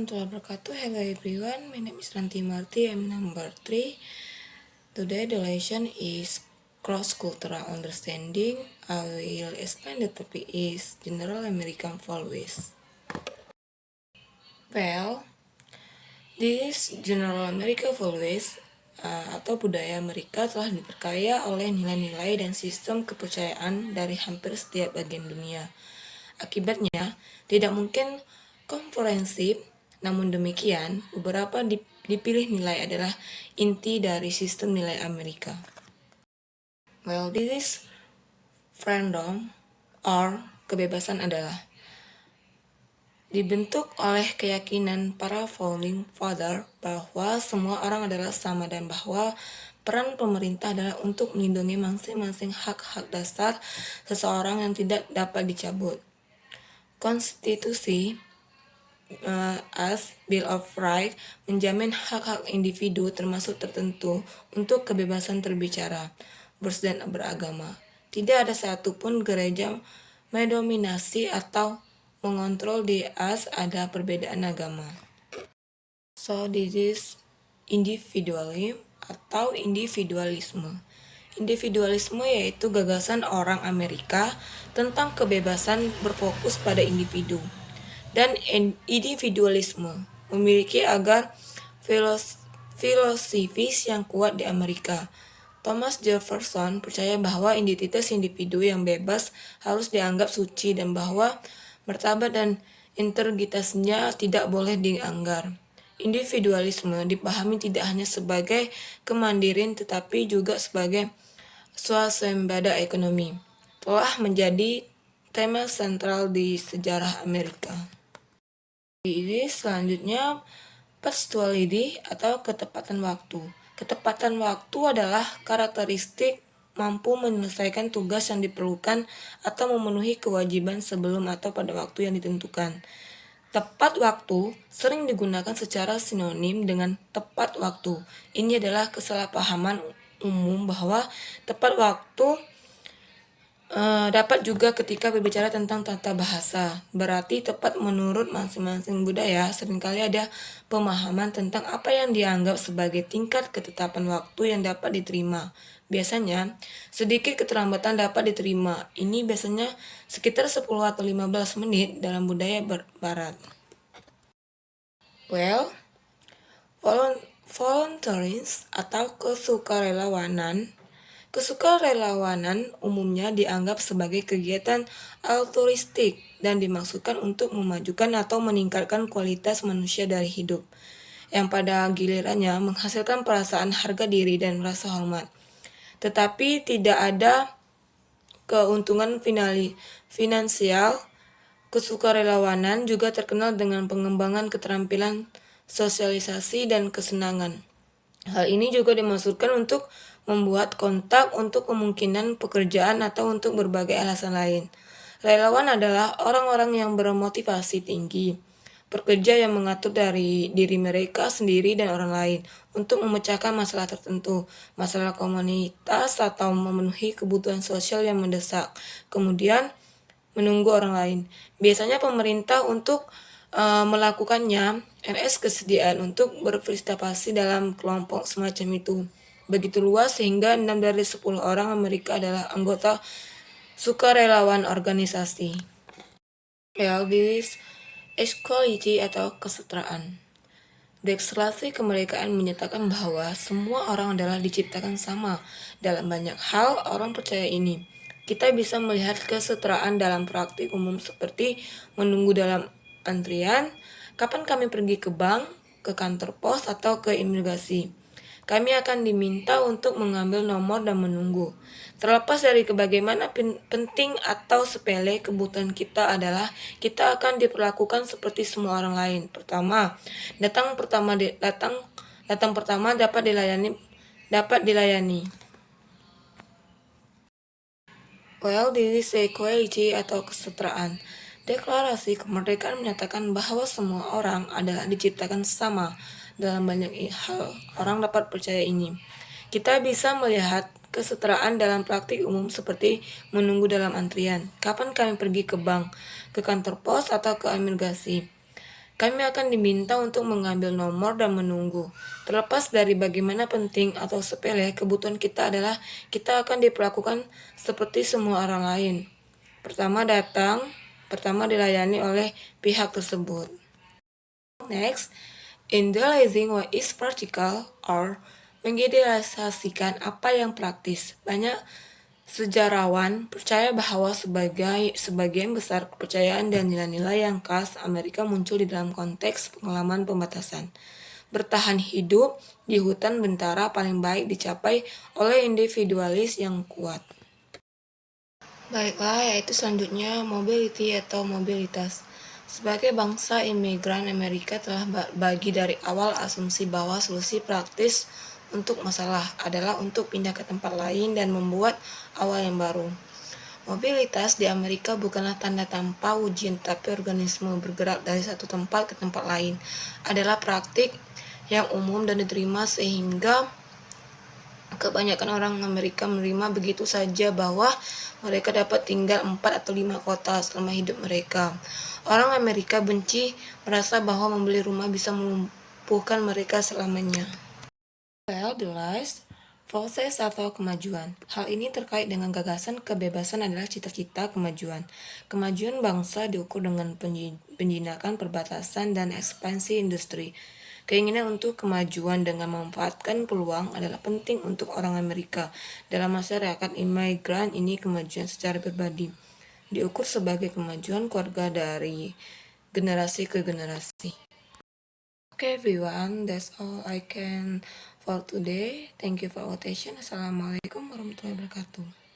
warahmatullahi wabarakatuh. Hello everyone, my name is Ranti Marti. I'm number 3. Today the lesson is cross-cultural understanding. I will explain the topic is General American Values. Well, this General American Values atau budaya Amerika telah diperkaya oleh nilai-nilai dan sistem kepercayaan dari hampir setiap bagian dunia. Akibatnya, tidak mungkin komprehensif, namun demikian, beberapa dipilih nilai adalah inti dari sistem nilai Amerika. Well, this is freedom or kebebasan adalah dibentuk oleh keyakinan para founding father bahwa semua orang adalah sama dan bahwa peran pemerintah adalah untuk melindungi masing-masing hak-hak dasar seseorang yang tidak dapat dicabut. Konstitusi as Bill of Rights menjamin hak-hak individu termasuk tertentu untuk kebebasan berbicara, dan beragama. Tidak ada satupun gereja mendominasi atau mengontrol di as ada perbedaan agama. So this is individualism atau individualisme. Individualisme yaitu gagasan orang Amerika tentang kebebasan berfokus pada individu. Dan individualisme memiliki agar filosofis yang kuat di Amerika. Thomas Jefferson percaya bahwa identitas individu yang bebas harus dianggap suci dan bahwa martabat dan integritasnya tidak boleh dianggar. Individualisme dipahami tidak hanya sebagai kemandirian tetapi juga sebagai swasembada ekonomi. Telah menjadi tema sentral di sejarah Amerika. Ini selanjutnya punctuality atau ketepatan waktu. Ketepatan waktu adalah karakteristik mampu menyelesaikan tugas yang diperlukan atau memenuhi kewajiban sebelum atau pada waktu yang ditentukan. Tepat waktu sering digunakan secara sinonim dengan tepat waktu. Ini adalah kesalahpahaman umum bahwa tepat waktu dapat juga ketika berbicara tentang tata bahasa. Berarti tepat menurut masing-masing budaya seringkali ada pemahaman tentang apa yang dianggap sebagai tingkat ketetapan waktu yang dapat diterima. Biasanya, sedikit keterlambatan dapat diterima. Ini biasanya sekitar 10 atau 15 menit dalam budaya barat. Well, voluntarism atau kesukarelawanan umumnya dianggap sebagai kegiatan altruistik dan dimaksudkan untuk memajukan atau meningkatkan kualitas manusia dari hidup, yang pada gilirannya menghasilkan perasaan harga diri dan rasa hormat. Tetapi tidak ada keuntungan finansial. Kesukarelawanan juga terkenal dengan pengembangan keterampilan sosialisasi dan kesenangan. Hal ini juga dimaksudkan untuk membuat kontak untuk kemungkinan pekerjaan atau untuk berbagai alasan lain. Relawan adalah orang-orang yang bermotivasi tinggi, pekerja yang mengatur dari diri mereka sendiri dan orang lain untuk memecahkan masalah tertentu, masalah komunitas atau memenuhi kebutuhan sosial yang mendesak, kemudian menunggu orang lain. Biasanya pemerintah untuk melakukannya, NS kesediaan untuk berpartisipasi dalam kelompok semacam itu begitu luas sehingga 6 dari 10 orang Amerika adalah anggota sukarelawan organisasi. This equality atau kesetaraan. Deklarasi kemerdekaan menyatakan bahwa semua orang adalah diciptakan sama. Dalam banyak hal, orang percaya ini. Kita bisa melihat kesetaraan dalam praktik umum seperti menunggu dalam antrian, kapan kami pergi ke bank, ke kantor pos, atau ke imigrasi. Kami akan diminta untuk mengambil nomor dan menunggu. Terlepas dari bagaimana penting atau sepele kebutuhan kita adalah, kita akan diperlakukan seperti semua orang lain. Datang pertama dapat dilayani. Well, this is equality atau kesetaraan. Deklarasi kemerdekaan menyatakan bahwa semua orang adalah diciptakan sama. Dalam banyak hal, orang dapat percaya ini. Kita bisa melihat kesetaraan dalam praktik umum seperti menunggu dalam antrian, kapan kami pergi ke bank, ke kantor pos, atau ke imigrasi. Kami akan diminta untuk mengambil nomor dan menunggu. Terlepas dari bagaimana penting atau sepele, kebutuhan kita adalah kita akan diperlakukan seperti semua orang lain. Pertama dilayani oleh pihak tersebut. Next, idealizing what is practical or mengidealisasikan apa yang praktis. Banyak sejarawan percaya bahwa sebagian besar kepercayaan dan nilai-nilai yang khas Amerika muncul di dalam konteks pengalaman pembatasan. Bertahan hidup di hutan bentara paling baik dicapai oleh individualis yang kuat. Baiklah, yaitu selanjutnya mobility atau mobilitas. Sebagai bangsa imigran, Amerika telah bagi dari awal asumsi bahwa solusi praktis untuk masalah adalah untuk pindah ke tempat lain dan membuat awal yang baru. Mobilitas di Amerika bukanlah tanda tanpa ujian, tapi organisme bergerak dari satu tempat ke tempat lain adalah praktik yang umum dan diterima sehingga kebanyakan orang Amerika menerima begitu saja bahwa mereka dapat tinggal 4 atau 5 kota selama hidup mereka. Orang Amerika benci merasa bahwa membeli rumah bisa melumpuhkan mereka selamanya. Proses atau kemajuan. Hal ini terkait dengan gagasan kebebasan adalah cita-cita kemajuan. Kemajuan bangsa diukur dengan penjinakan perbatasan dan ekspansi industri. Keinginan untuk kemajuan dengan memanfaatkan peluang adalah penting untuk orang Amerika. Dalam masyarakat imigran ini kemajuan secara pribadi diukur sebagai kemajuan keluarga dari generasi ke generasi. Okay everyone, that's all I can for today. Thank you for your attention. Assalamualaikum warahmatullahi wabarakatuh.